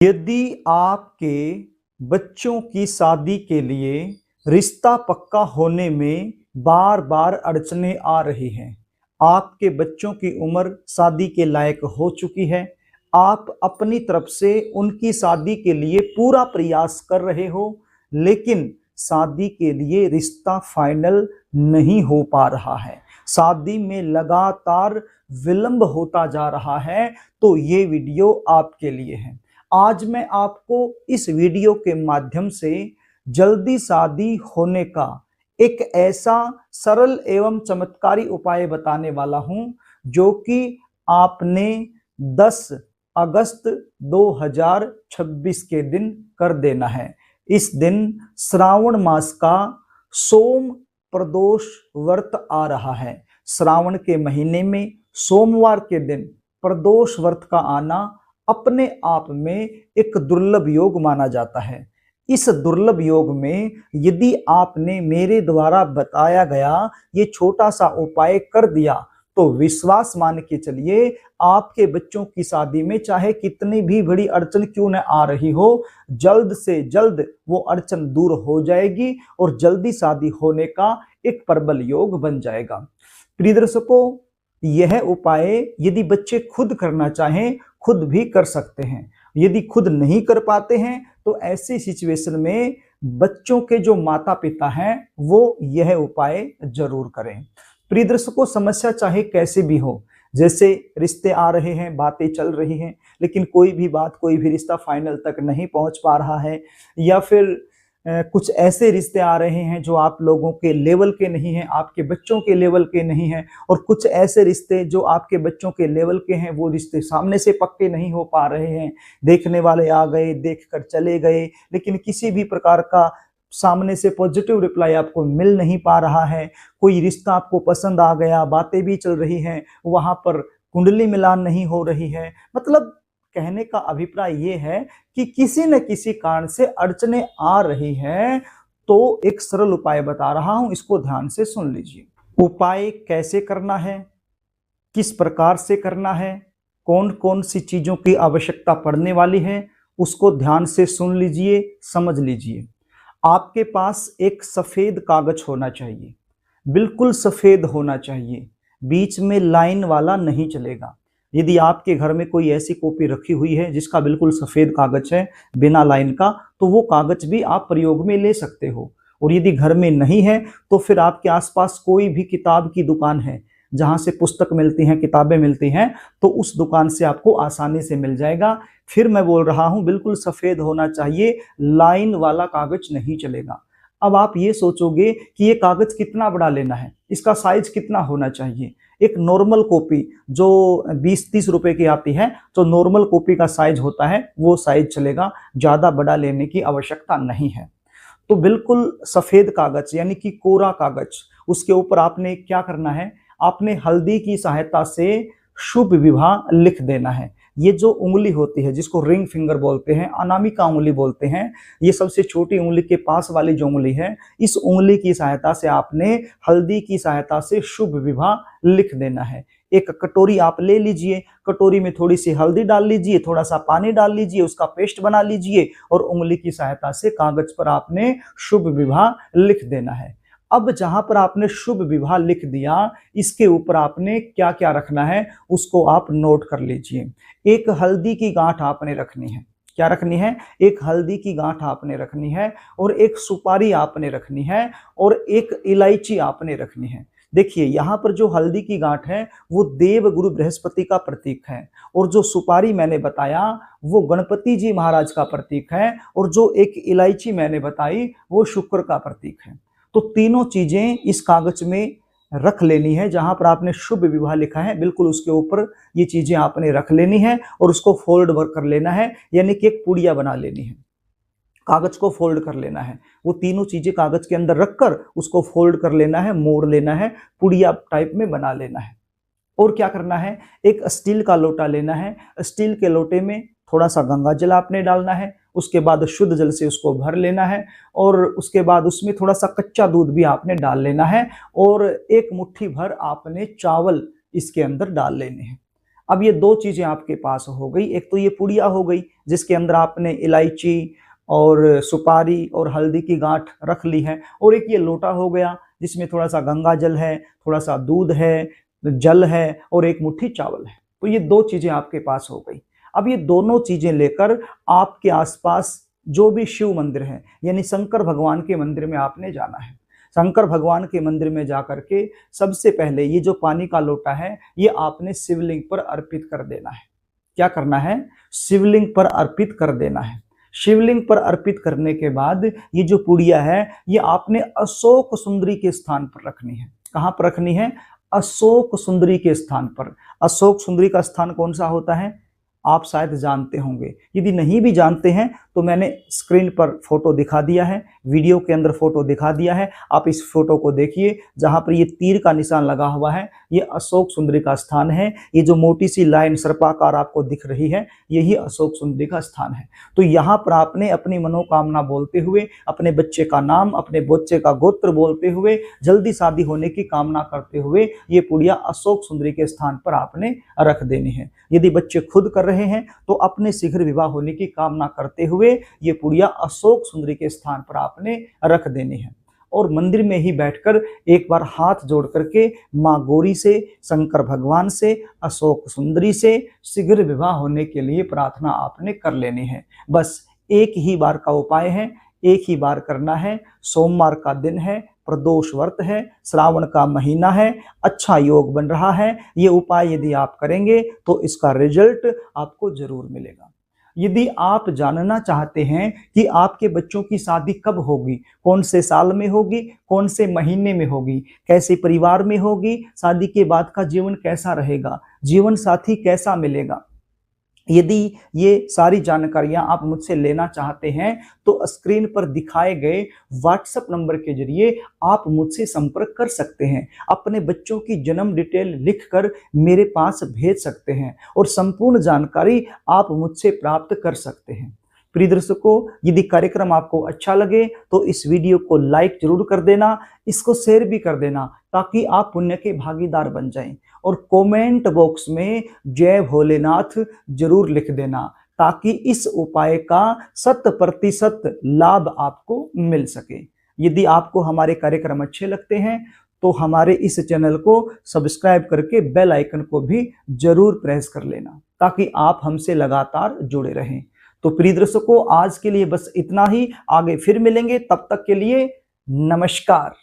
यदि आपके बच्चों की शादी के लिए रिश्ता पक्का होने में बार बार अड़चने आ रही हैं, आपके बच्चों की उम्र शादी के लायक हो चुकी है, आप अपनी तरफ से उनकी शादी के लिए पूरा प्रयास कर रहे हो, लेकिन शादी के लिए रिश्ता फाइनल नहीं हो पा रहा है, शादी में लगातार विलंब होता जा रहा है, तो ये वीडियो आपके लिए है। आज मैं आपको इस वीडियो के माध्यम से जल्दी शादी होने का एक ऐसा सरल एवं चमत्कारी उपाय बताने वाला हूं जो कि आपने 10 अगस्त 2026 के दिन कर देना है। इस दिन श्रावण मास का सोम प्रदोष व्रत आ रहा है। श्रावण के महीने में सोमवार के दिन प्रदोष व्रत का आना अपने आप में एक दुर्लभ योग माना जाता है। इस दुर्लभ योग में यदि आपने मेरे द्वारा बताया गया ये छोटा सा उपाय कर दिया तो विश्वास मान के चलिए, आपके बच्चों की शादी में चाहे कितनी भी बड़ी अड़चन क्यों न आ रही हो, जल्द से जल्द वो अड़चन दूर हो जाएगी और जल्दी शादी होने का एक प्रबल योग बन जाएगा। प्रिय दर्शकों, यह उपाय यदि बच्चे खुद करना चाहें खुद भी कर सकते हैं। यदि खुद नहीं कर पाते हैं तो ऐसी सिचुएशन में बच्चों के जो माता पिता हैं वो यह उपाय जरूर करें। प्रिय दर्शकों, समस्या चाहे कैसे भी हो, जैसे रिश्ते आ रहे हैं, बातें चल रही हैं, लेकिन कोई भी रिश्ता फाइनल तक नहीं पहुंच पा रहा है, या फिर कुछ ऐसे रिश्ते आ रहे हैं जो आप लोगों के लेवल के नहीं हैं, आपके बच्चों के लेवल के नहीं हैं, और कुछ ऐसे रिश्ते जो आपके बच्चों के लेवल के हैं वो रिश्ते सामने से पक्के नहीं हो पा रहे हैं। देखने वाले आ गए, देखकर चले गए, लेकिन किसी भी प्रकार का सामने से पॉजिटिव रिप्लाई आपको मिल नहीं पा रहा है। कोई रिश्ता आपको पसंद आ गया, बातें भी चल रही हैं, वहां पर कुंडली मिलान नहीं हो रही है। मतलब कहने का अभिप्राय ये है कि किसी न किसी कारण से अड़चने आ रही हैं, तो एक सरल उपाय बता रहा हूं, इसको ध्यान से सुन लीजिए। उपाय कैसे करना है, किस प्रकार से करना है, कौन कौन सी चीजों की आवश्यकता पड़ने वाली है, उसको ध्यान से सुन लीजिए, समझ लीजिए। आपके पास एक सफेद कागज होना चाहिए, बिल्कुल सफेद होना चाहिए, बीच में लाइन वाला नहीं चलेगा। यदि आपके घर में कोई ऐसी कॉपी रखी हुई है जिसका बिल्कुल सफेद कागज है बिना लाइन का, तो वो कागज भी आप प्रयोग में ले सकते हो। और यदि घर में नहीं है तो फिर आपके आसपास कोई भी किताब की दुकान है जहां से पुस्तक मिलती हैं, किताबें मिलती हैं, तो उस दुकान से आपको आसानी से मिल जाएगा। फिर मैं बोल रहा हूं, बिल्कुल सफेद होना चाहिए, लाइन वाला कागज नहीं चलेगा। अब आप ये सोचोगे कि ये कागज कितना बड़ा लेना है, इसका साइज कितना होना चाहिए। एक नॉर्मल कॉपी जो 20-30 रुपए की आती है, तो नॉर्मल कॉपी का साइज होता है वो साइज चलेगा, ज्यादा बड़ा लेने की आवश्यकता नहीं है। तो बिल्कुल सफेद कागज यानी कि कोरा कागज, उसके ऊपर आपने क्या करना है, आपने हल्दी की सहायता से शुभ विवाह लिख देना है। ये जो उंगली होती है जिसको रिंग फिंगर बोलते हैं, अनामिका उंगली बोलते हैं, ये सबसे छोटी उंगली के पास वाली जो उंगली है, इस उंगली की सहायता से आपने हल्दी की सहायता से शुभ विवाह लिख देना है। एक कटोरी आप ले लीजिए, कटोरी में थोड़ी सी हल्दी डाल लीजिए, थोड़ा सा पानी डाल लीजिए, उसका पेस्ट बना लीजिए और उंगली की सहायता से कागज पर आपने शुभ विवाह लिख देना है। अब जहां पर आपने शुभ विवाह लिख दिया, इसके ऊपर आपने क्या क्या रखना है उसको आप नोट कर लीजिए। एक हल्दी की गांठ आपने रखनी है। क्या रखनी है? एक हल्दी की गांठ आपने रखनी है, और एक सुपारी आपने रखनी है, और एक इलायची आपने रखनी है। देखिए, यहाँ पर जो हल्दी की गांठ है वो देव गुरु बृहस्पति का प्रतीक है, और जो सुपारी मैंने बताया वो गणपति जी महाराज का प्रतीक है, और जो एक इलायची मैंने बताई वो शुक्र का प्रतीक है। तो तीनों चीजें इस कागज में रख लेनी है। जहां पर आपने शुभ विवाह लिखा है बिल्कुल उसके ऊपर ये चीजें आपने रख लेनी है, और उसको फोल्ड कर लेना है, यानी कि एक पुड़िया बना लेनी है। कागज को फोल्ड कर लेना है, वो तीनों चीजें कागज के अंदर रखकर उसको फोल्ड कर लेना है, मोड़ लेना है, पुड़िया टाइप में बना लेना है। और क्या करना है, एक स्टील का लोटा लेना है, स्टील के लोटे में थोड़ा सा गंगा जल आपने डालना है, उसके बाद शुद्ध जल से उसको भर लेना है, और उसके बाद उसमें थोड़ा सा कच्चा दूध भी आपने डाल लेना है, और एक मुट्ठी भर आपने चावल इसके अंदर डाल लेने हैं। अब ये दो चीजें आपके पास हो गई, एक तो ये पुड़िया हो गई जिसके अंदर आपने इलायची और सुपारी और हल्दी की गांठ रख ली है, और एक ये लोटा हो गया जिसमें थोड़ा सा गंगा जल है, थोड़ा सा दूध है, जल है और एक मुट्ठी चावल है। तो ये दो चीजें आपके पास हो गई। अब ये दोनों चीजें लेकर आपके आसपास जो भी शिव मंदिर है यानी शंकर भगवान के मंदिर में आपने जाना है। शंकर भगवान के मंदिर में जाकर के सबसे पहले ये जो पानी का लोटा है ये आपने शिवलिंग पर अर्पित कर देना है। क्या करना है? शिवलिंग पर अर्पित कर देना है। शिवलिंग पर अर्पित करने के बाद ये जो पुड़िया है ये आपने अशोक सुंदरी के स्थान पर रखनी है। कहाँ पर रखनी है? अशोक सुंदरी के स्थान पर। अशोक सुंदरी का स्थान कौन सा होता है आप शायद जानते होंगे, यदि नहीं भी जानते हैं तो मैंने स्क्रीन पर फोटो दिखा दिया है, वीडियो के अंदर फोटो दिखा दिया है, आप इस फोटो को देखिए। जहां पर ये तीर का निशान लगा हुआ है ये अशोक सुंदरी का स्थान है। ये जो मोटी सी लाइन सर्पाकार आपको दिख रही है यही अशोक सुंदरी का स्थान है। तो यहाँ पर आपने अपनी मनोकामना बोलते हुए, अपने बच्चे का नाम, अपने बच्चे का गोत्र बोलते हुए, जल्दी शादी होने की कामना करते हुए ये पुड़िया अशोक सुंदरी के स्थान पर आपने रख देनी है। यदि बच्चे खुद कर रहे हैं तो अपने शीघ्र विवाह होने की कामना करते हुए ये पुड़िया अशोक सुंदरी के स्थान पर आपने रख देनी है। और मंदिर में ही बैठकर एक बार हाथ जोड़ करके माँ गौरी से, शंकर भगवान से, अशोक सुंदरी से शीघ्र विवाह होने के लिए प्रार्थना आपने कर लेनी है। बस एक ही बार का उपाय है, एक ही बार करना है। सोमवार का दिन है, प्रदोष व्रत है, श्रावण का महीना है, अच्छा योग बन रहा है। ये उपाय यदि आप करेंगे तो इसका रिजल्ट आपको जरूर मिलेगा। यदि आप जानना चाहते हैं कि आपके बच्चों की शादी कब होगी, कौन से साल में होगी, कौन से महीने में होगी, कैसे परिवार में होगी, शादी के बाद का जीवन कैसा रहेगा, जीवन साथी कैसा मिलेगा, यदि ये सारी जानकारियां आप मुझसे लेना चाहते हैं तो स्क्रीन पर दिखाए गए व्हाट्सएप नंबर के जरिए आप मुझसे संपर्क कर सकते हैं। अपने बच्चों की जन्म डिटेल लिखकर मेरे पास भेज सकते हैं और संपूर्ण जानकारी आप मुझसे प्राप्त कर सकते हैं। प्रिय दर्शकों, यदि कार्यक्रम आपको अच्छा लगे तो इस वीडियो को लाइक जरूर कर देना, इसको शेयर भी कर देना ताकि आप पुण्य के भागीदार बन जाएं। और कमेंट बॉक्स में जय भोलेनाथ जरूर लिख देना ताकि इस उपाय का 100% लाभ आपको मिल सके। यदि आपको हमारे कार्यक्रम अच्छे लगते हैं तो हमारे इस चैनल को सब्सक्राइब करके बेल आइकन को भी जरूर प्रेस कर लेना ताकि आप हमसे लगातार जुड़े रहें। तो प्रिय दर्शकों, आज के लिए बस इतना ही, आगे फिर मिलेंगे, तब तक के लिए नमस्कार।